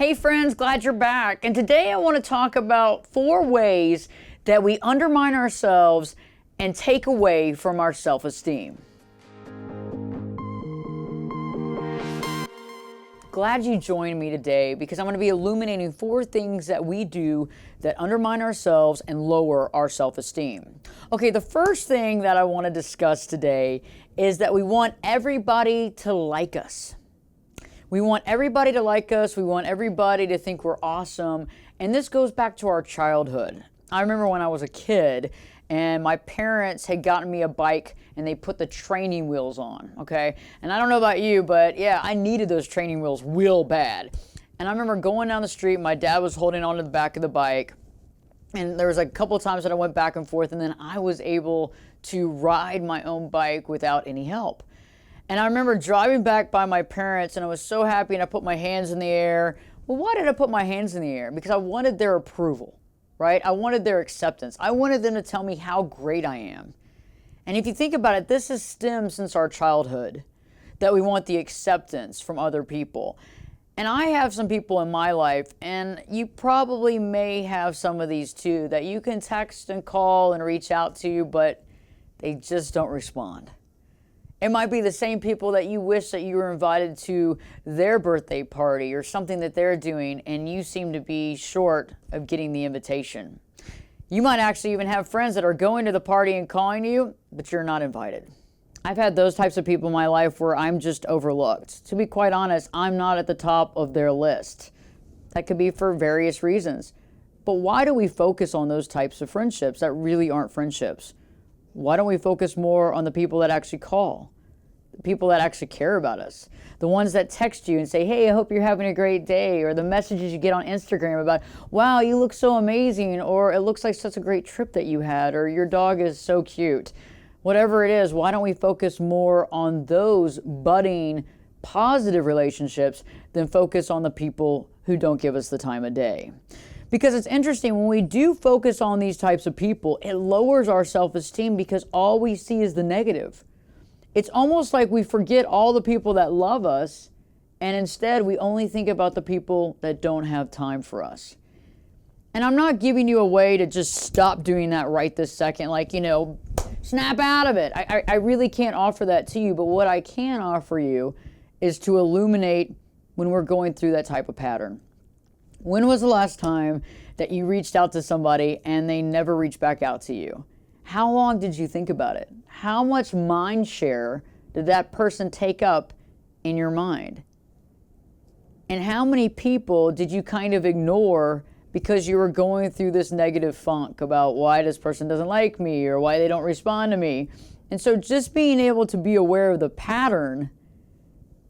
Hey friends, glad you're back. And today I want to talk about 4 ways that we undermine ourselves and take away from our self-esteem. Glad you joined me today because I'm going to be illuminating 4 things that we do that undermine ourselves and lower our self-esteem. Okay, the first thing that I want to discuss today is that we want everybody to like us. We want everybody to like us. We want everybody to think we're awesome. And this goes back to our childhood. I remember when I was a kid and my parents had gotten me a bike and they put the training wheels on, okay? And I don't know about you, but yeah, I needed those training wheels real bad. And I remember going down the street, my dad was holding on to the back of the bike. And there was a couple of times that I went back and forth and then I was able to ride my own bike without any help. And I remember driving back by my parents and I was so happy and I put my hands in the air. Well, why did I put my hands in the air? Because I wanted their approval, right? I wanted their acceptance. I wanted them to tell me how great I am. And if you think about it, this has stemmed since our childhood, that we want the acceptance from other people. And I have some people in my life, and you probably may have some of these too, that you can text and call and reach out to, but they just don't respond. It might be the same people that you wish that you were invited to their birthday party or something that they're doing, and you seem to be short of getting the invitation. You might actually even have friends that are going to the party and calling you, but you're not invited. I've had those types of people in my life where I'm just overlooked. To be quite honest, I'm not at the top of their list. That could be for various reasons. But why do we focus on those types of friendships that really aren't friendships? Why don't we focus more on the people that actually call? The people that actually care about us? The ones that text you and say, hey, I hope you're having a great day. Or the messages you get on Instagram about, wow, you look so amazing. Or it looks like such a great trip that you had. Or your dog is so cute. Whatever it is, why don't we focus more on those budding positive relationships than focus on the people who don't give us the time of day? Because it's interesting, when we do focus on these types of people, it lowers our self-esteem because all we see is the negative. It's almost like we forget all the people that love us, and instead we only think about the people that don't have time for us. And I'm not giving you a way to just stop doing that right this second, like, snap out of it. I really can't offer that to you, but what I can offer you is to illuminate when we're going through that type of pattern. When was the last time that you reached out to somebody and they never reached back out to you? How long did you think about it? How much mind share did that person take up in your mind? And how many people did you kind of ignore because you were going through this negative funk about why this person doesn't like me or why they don't respond to me? And so just being able to be aware of the pattern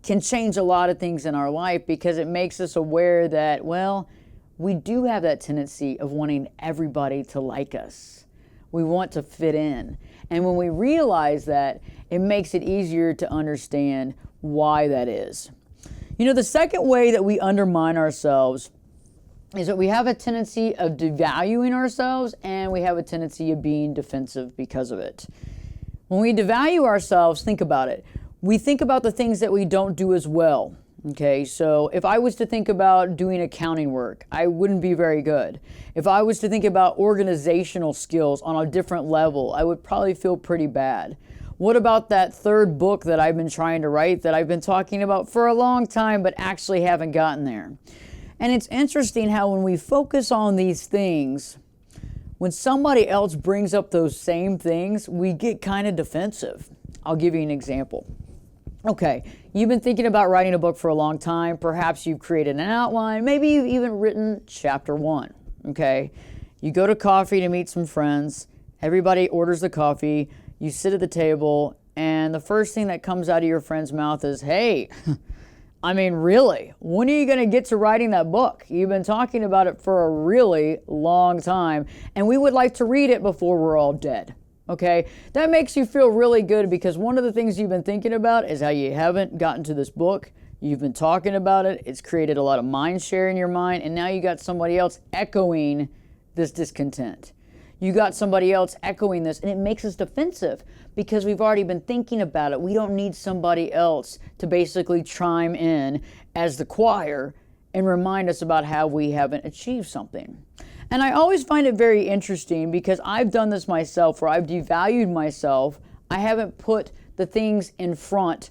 can change a lot of things in our life because it makes us aware that, well, we do have that tendency of wanting everybody to like us. We want to fit in. And when we realize that, it makes it easier to understand why that is. The second way that we undermine ourselves is that we have a tendency of devaluing ourselves and we have a tendency of being defensive because of it. When we devalue ourselves, think about it. We think about the things that we don't do as well. Okay, so if I was to think about doing accounting work, I wouldn't be very good. If I was to think about organizational skills on a different level, I would probably feel pretty bad. What about that 3rd book that I've been trying to write that I've been talking about for a long time but actually haven't gotten there? And it's interesting how when we focus on these things, when somebody else brings up those same things, we get kind of defensive. I'll give you an example. Okay, you've been thinking about writing a book for a long time. Perhaps you've created an outline. Maybe you've even written chapter 1, okay? You go to coffee to meet some friends. Everybody orders the coffee. You sit at the table, and the first thing that comes out of your friend's mouth is, hey, really, when are you going to get to writing that book? You've been talking about it for a really long time, and we would like to read it before we're all dead. Okay, that makes you feel really good because one of the things you've been thinking about is how you haven't gotten to this book. You've been talking about it. It's created a lot of mind share in your mind. And now you got somebody else echoing this discontent. You got somebody else echoing this, and it makes us defensive because we've already been thinking about it. We don't need somebody else to basically chime in as the choir and remind us about how we haven't achieved something. And I always find it very interesting because I've done this myself where I've devalued myself. I haven't put the things in front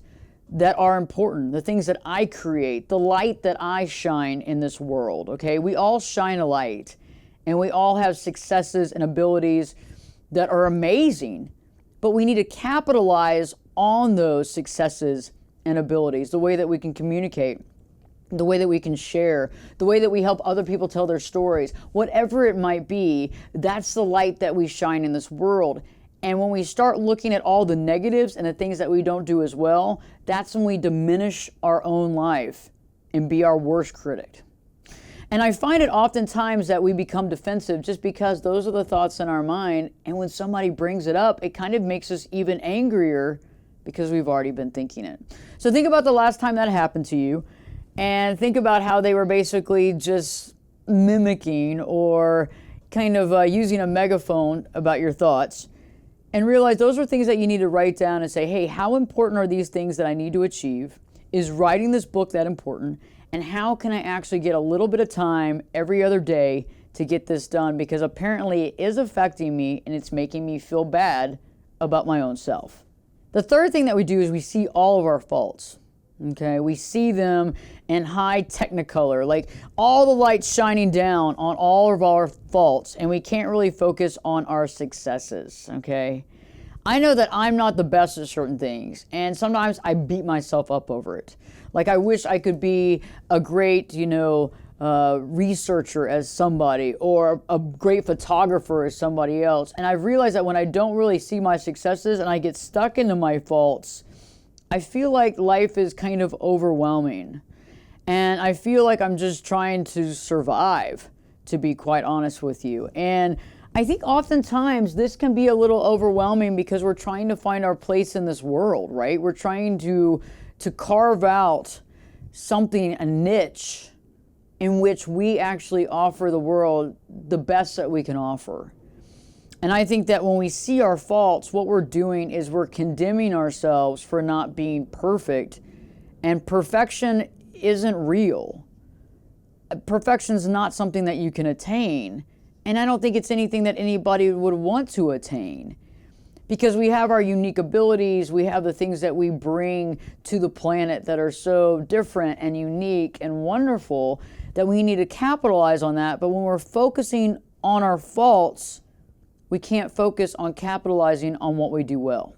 that are important, the things that I create, the light that I shine in this world, okay? We all shine a light, and we all have successes and abilities that are amazing, but we need to capitalize on those successes and abilities, the way that we can communicate, the way that we can share, the way that we help other people tell their stories, whatever it might be, that's the light that we shine in this world. And when we start looking at all the negatives and the things that we don't do as well, that's when we diminish our own life and be our worst critic. And I find it oftentimes that we become defensive just because those are the thoughts in our mind. And when somebody brings it up, it kind of makes us even angrier because we've already been thinking it. So think about the last time that happened to you and think about how they were basically just mimicking or kind of using a megaphone about your thoughts. And realize those are things that you need to write down and say, hey, how important are these things that I need to achieve? Is writing this book that important? And how can I actually get a little bit of time every other day to get this done? Because apparently it is affecting me and it's making me feel bad about my own self. The third thing that we do is we see all of our faults. Okay, we see them in high technicolor, like all the lights shining down on all of our faults, and we can't really focus on our successes, okay? I know that I'm not the best at certain things, and sometimes I beat myself up over it. Like I wish I could be a great, researcher as somebody, or a great photographer as somebody else, and I've realized that when I don't really see my successes and I get stuck into my faults, I feel like life is kind of overwhelming. And I feel like I'm just trying to survive, to be quite honest with you. And I think oftentimes this can be a little overwhelming because we're trying to find our place in this world, right? We're trying to carve out something, a niche, in which we actually offer the world the best that we can offer. And I think that when we see our faults, what we're doing is we're condemning ourselves for not being perfect. And perfection isn't real. Perfection is not something that you can attain. And I don't think it's anything that anybody would want to attain. Because we have our unique abilities, we have the things that we bring to the planet that are so different and unique and wonderful that we need to capitalize on that. But when we're focusing on our faults, we can't focus on capitalizing on what we do well.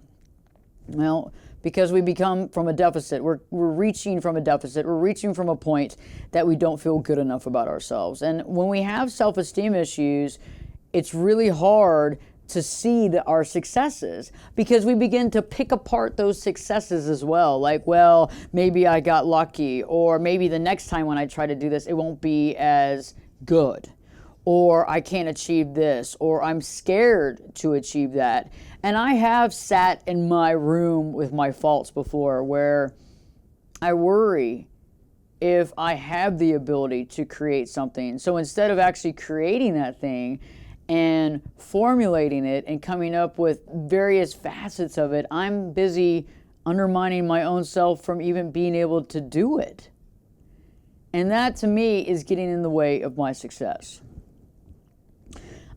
Well, because we become from a deficit. We're reaching from a deficit. We're reaching from a point that we don't feel good enough about ourselves. And when we have self-esteem issues, it's really hard to see our successes because we begin to pick apart those successes as well. Like, well, maybe I got lucky, or maybe the next time when I try to do this, it won't be as good. Or I can't achieve this, or I'm scared to achieve that. And I have sat in my room with my faults before where I worry if I have the ability to create something. So instead of actually creating that thing and formulating it and coming up with various facets of it, I'm busy undermining my own self from even being able to do it. And that to me is getting in the way of my success.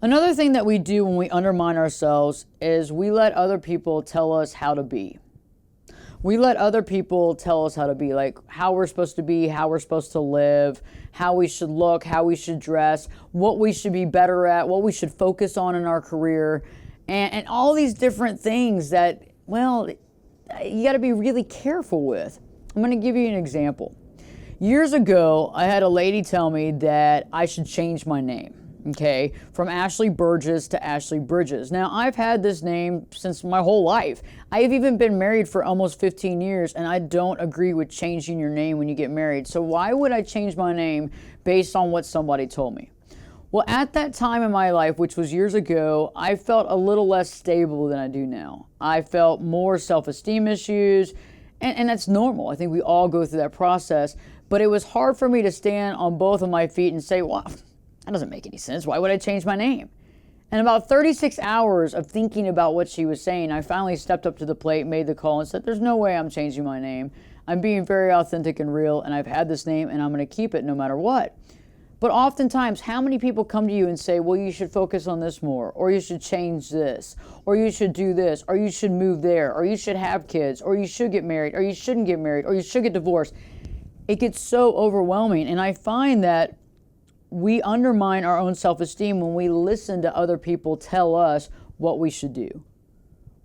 Another thing that we do when we undermine ourselves is we let other people tell us how to be. We let other people tell us how to be, like how we're supposed to be, how we're supposed to live, how we should look, how we should dress, what we should be better at, what we should focus on in our career, and all these different things that, well, you got to be really careful with. I'm going to give you an example. Years ago, I had a lady tell me that I should change my name. Okay, from Ashley Berges to Ashley Bridges. Now, I've had this name since my whole life. I've even been married for almost 15 years, and I don't agree with changing your name when you get married. So why would I change my name based on what somebody told me? Well, at that time in my life, which was years ago, I felt a little less stable than I do now. I felt more self-esteem issues, and that's normal. I think we all go through that process. But it was hard for me to stand on both of my feet and say, well, that doesn't make any sense. Why would I change my name? And about 36 hours of thinking about what she was saying, I finally stepped up to the plate, made the call, and said, there's no way I'm changing my name. I'm being very authentic and real, and I've had this name and I'm going to keep it no matter what. But oftentimes, how many people come to you and say, well, you should focus on this more, or you should change this, or you should do this, or you should move there, or you should have kids, or you should get married, or you shouldn't get married, or you should get divorced. It gets so overwhelming. And I find that we undermine our own self-esteem when we listen to other people tell us what we should do.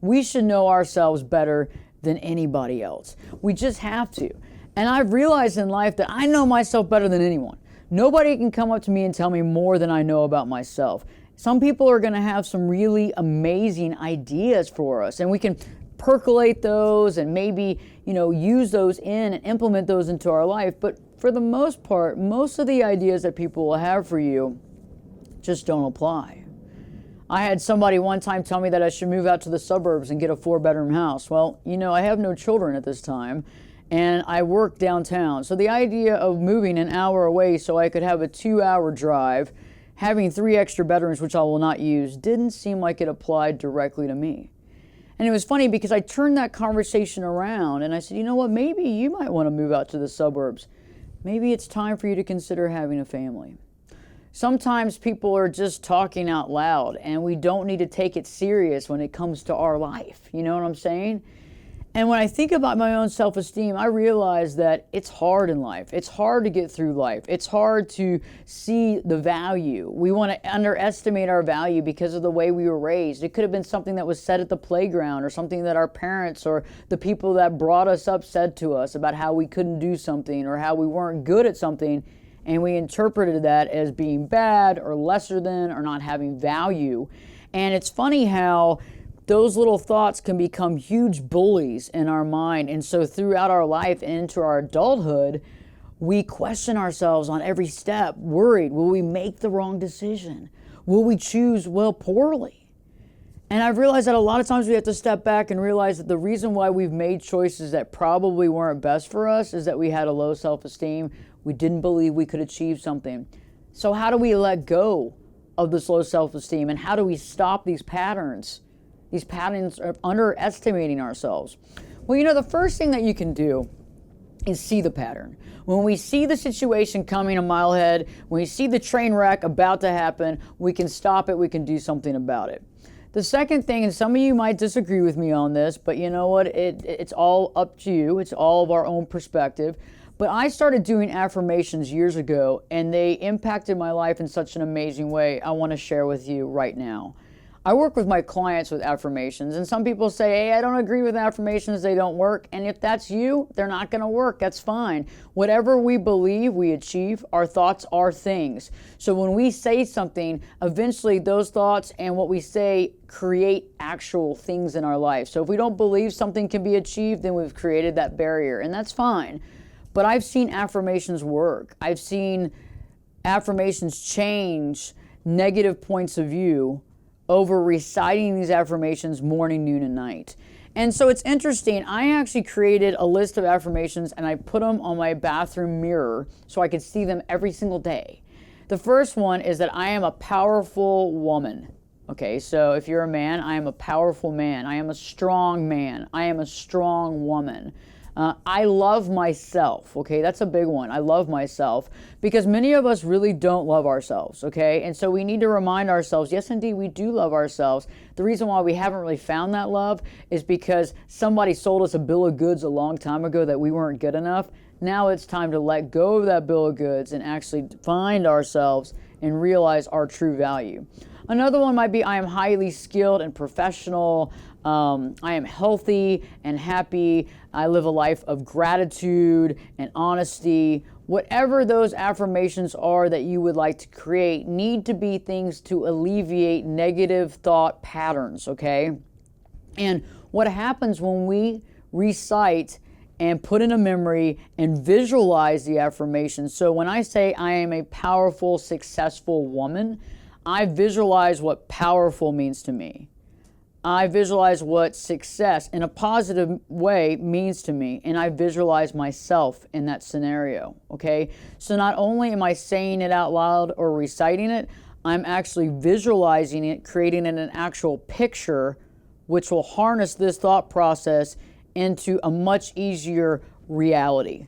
We should know ourselves better than anybody else. We just have to. And I've realized in life that I know myself better than anyone. Nobody can come up to me and tell me more than I know about myself. Some people are going to have some really amazing ideas for us, and we can percolate those and maybe, use those in and implement those into our life. But for the most part, most of the ideas that people will have for you just don't apply. I had somebody one time tell me that I should move out to the suburbs and get a 4-bedroom house. Well, I have no children at this time, and I work downtown. So the idea of moving an hour away so I could have a 2-hour drive, having 3 extra bedrooms, which I will not use, didn't seem like it applied directly to me. And it was funny because I turned that conversation around and I said, you know what, maybe you might want to move out to the suburbs. Maybe it's time for you to consider having a family. Sometimes people are just talking out loud, and we don't need to take it serious when it comes to our life. You know what I'm saying? And when I think about my own self-esteem, I realize that it's hard in life. It's hard to get through life. It's hard to see the value. We want to underestimate our value because of the way we were raised. It could have been something that was said at the playground, or something that our parents or the people that brought us up said to us about how we couldn't do something or how we weren't good at something, and we interpreted that as being bad or lesser than or not having value. And it's funny how those little thoughts can become huge bullies in our mind. And so throughout our life and into our adulthood, we question ourselves on every step, worried, will we make the wrong decision? Will we choose, poorly? And I've realized that a lot of times we have to step back and realize that the reason why we've made choices that probably weren't best for us is that we had a low self-esteem. We didn't believe we could achieve something. So how do we let go of this low self-esteem, and how do we stop these patterns? These patterns of underestimating ourselves. Well, the first thing that you can do is see the pattern. When we see the situation coming a mile ahead, when we see the train wreck about to happen, we can stop it, we can do something about it. The second thing, and some of you might disagree with me on this, but you know what? It's all up to you. It's all of our own perspective. But I started doing affirmations years ago, and they impacted my life in such an amazing way. I want to share with you right now. I work with my clients with affirmations, and some people say, hey, I don't agree with affirmations, they don't work. And if that's you, they're not going to work. That's fine. Whatever we believe, we achieve. Our thoughts are things. So when we say something, eventually those thoughts and what we say create actual things in our life. So if we don't believe something can be achieved, then we've created that barrier, and that's fine. But I've seen affirmations work. I've seen affirmations change negative points of view over reciting these affirmations morning, noon, and night. And so it's interesting. I actually created a list of affirmations and I put them on my bathroom mirror so I could see them every single day. The first one is that I am a powerful woman. Okay, so if you're a man, I am a powerful man. I am a strong man. I am a strong woman. I love myself, okay? That's a big one. I love myself, because many of us really don't love ourselves, okay? And so we need to remind ourselves, yes, indeed, we do love ourselves. The reason why we haven't really found that love is because somebody sold us a bill of goods a long time ago that we weren't good enough. Now it's time to let go of that bill of goods and actually find ourselves and realize our true value. Another one might be, I am highly skilled and professional. I am healthy and happy. I live a life of gratitude and honesty. Whatever those affirmations are that you would like to create need to be things to alleviate negative thought patterns, okay? And what happens when we recite and put in a memory and visualize the affirmations? So when I say I am a powerful, successful woman, I visualize what powerful means to me. I visualize what success in a positive way means to me, and I visualize myself in that scenario, okay? So not only am I saying it out loud or reciting it, I'm actually visualizing it, creating an actual picture, which will harness this thought process into a much easier reality.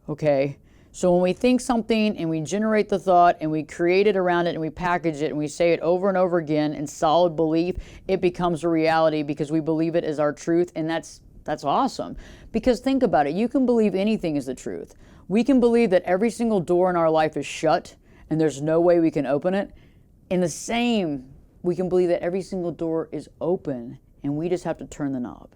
Okay? So when we think something and we generate the thought and we create it around it and we package it and we say it over and over again in solid belief, it becomes a reality because we believe it as our truth, and that's awesome. Because think about it, you can believe anything is the truth. We can believe that every single door in our life is shut and there's no way we can open it. In the same, we can believe that every single door is open and we just have to turn the knob.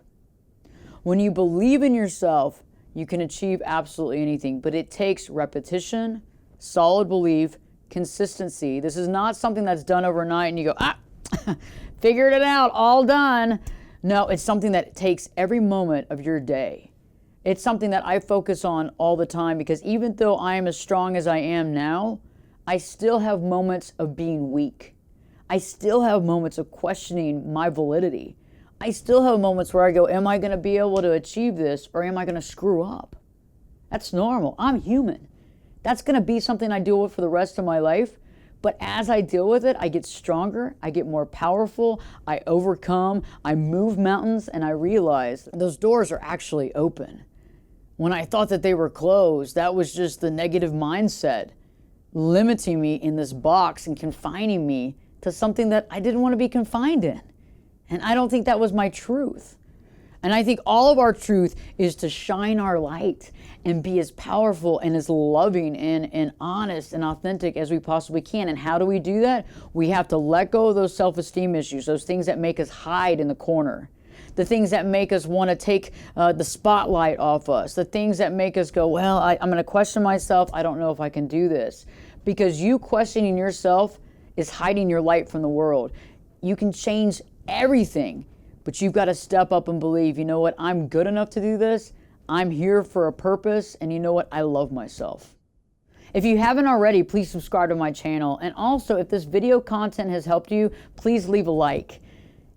When you believe in yourself, you can achieve absolutely anything, but it takes repetition, solid belief, consistency. This is not something that's done overnight and you go, figured it out, all done. No, it's something that takes every moment of your day. It's something that I focus on all the time because even though I am as strong as I am now, I still have moments of being weak. I still have moments of questioning my validity. I still have moments where I go, am I going to be able to achieve this or am I going to screw up? That's normal. I'm human. That's going to be something I deal with for the rest of my life. But as I deal with it, I get stronger, I get more powerful, I overcome, I move mountains, and I realize those doors are actually open. When I thought that they were closed, that was just the negative mindset limiting me in this box and confining me to something that I didn't want to be confined in. And I don't think that was my truth. And I think all of our truth is to shine our light and be as powerful and as loving and honest and authentic as we possibly can. And how do we do that? We have to let go of those self-esteem issues, those things that make us hide in the corner, the things that make us want to take the spotlight off us, the things that make us go, well, I'm going to question myself. I don't know if I can do this. Because you questioning yourself is hiding your light from the world. You can change everything. But you've got to step up and believe, you know what, I'm good enough to do this. I'm here for a purpose. And you know what, I love myself. If you haven't already, please subscribe to my channel. And also, if this video content has helped you, please leave a like.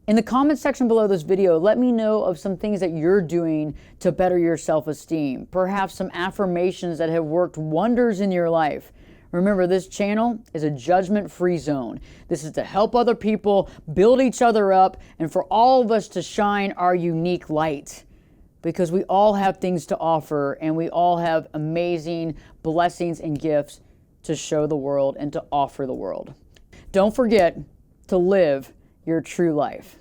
In the comment section below this video, let me know of some things that you're doing to better your self-esteem. Perhaps some affirmations that have worked wonders in your life. Remember, this channel is a judgment-free zone. This is to help other people, build each other up, and for all of us to shine our unique light. Because we all have things to offer, and we all have amazing blessings and gifts to show the world and to offer the world. Don't forget to live your true life.